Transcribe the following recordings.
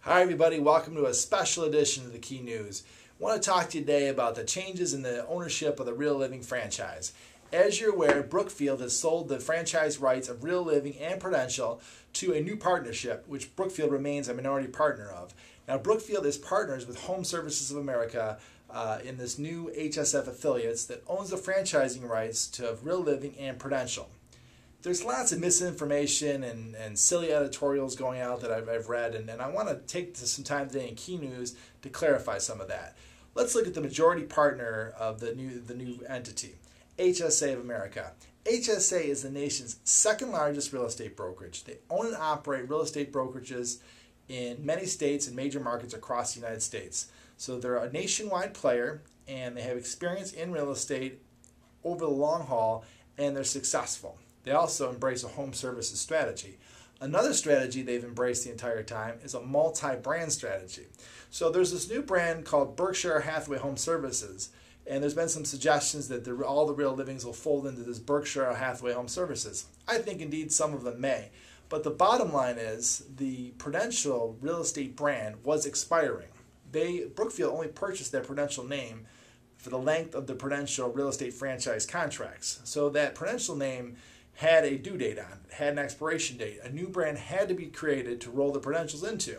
Hi everybody, welcome to a special edition of the Key News. I want to talk to you today about the changes in the ownership of the Real Living franchise. As you're aware, Brookfield has sold the franchise rights of Real Living and Prudential to a new partnership, which Brookfield remains a minority partner of. Now, Brookfield is partners with Home Services of America in this new HSF affiliates that owns the franchising rights to Real Living and Prudential. There's lots of misinformation and silly editorials going out that I've read, and I want to take some time today in Key News to clarify some of that. Let's look at the majority partner of the new entity, HSA of America. HSA is the nation's second largest real estate brokerage. They own and operate real estate brokerages in many states and major markets across the United States. So they're a nationwide player, and they have experience in real estate over the long haul, and they're successful. They also embrace a home services strategy. Another strategy they've embraced the entire time is a multi-brand strategy. So there's this new brand called Berkshire Hathaway Home Services, and there's been some suggestions that all the Real Livings will fold into this Berkshire Hathaway Home Services. I think indeed some of them may. But the bottom line is the Prudential real estate brand was expiring. Brookfield only purchased their Prudential name for the length of the Prudential real estate franchise contracts. So that Prudential name had a due date on it, had an expiration date. A new brand had to be created to roll the Prudentials into.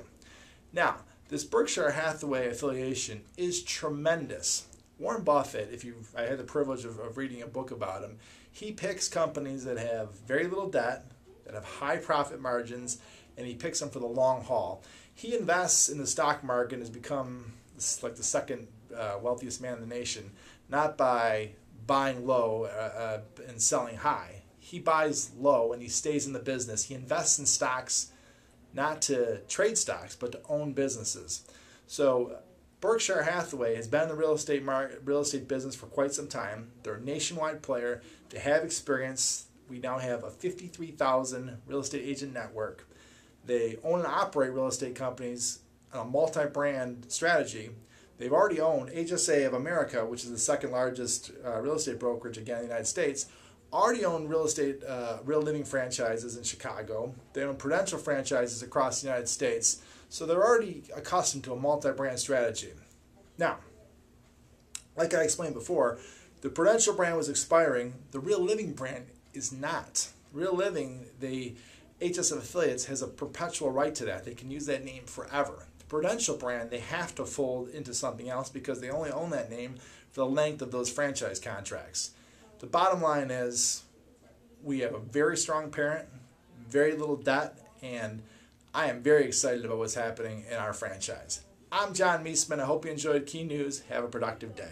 Now, this Berkshire Hathaway affiliation is tremendous. Warren Buffett, I had the privilege of reading a book about him, he picks companies that have very little debt, that have high profit margins, and he picks them for the long haul. He invests in the stock market and has become like the second wealthiest man in the nation, not by buying low and selling high. He buys low and he stays in the business. He invests in stocks, not to trade stocks, but to own businesses. So Berkshire Hathaway has been in the real estate business for quite some time. They're a nationwide player. They have experience. We now have a 53,000 real estate agent network. They own and operate real estate companies on a multi-brand strategy. They've already owned HSA of America, which is the second largest real estate brokerage again in the United States. Already own Real Living franchises in Chicago. They own Prudential franchises across the United States. So they're already accustomed to a multi-brand strategy. Now, like I explained before, the Prudential brand was expiring. The Real Living brand is not. Real Living, the HSF affiliates, has a perpetual right to that. They can use that name forever. The Prudential brand, they have to fold into something else because they only own that name for the length of those franchise contracts. The bottom line is we have a very strong parent, very little debt, and I am very excited about what's happening in our franchise. I'm John Meisman. I hope you enjoyed Key News. Have a productive day.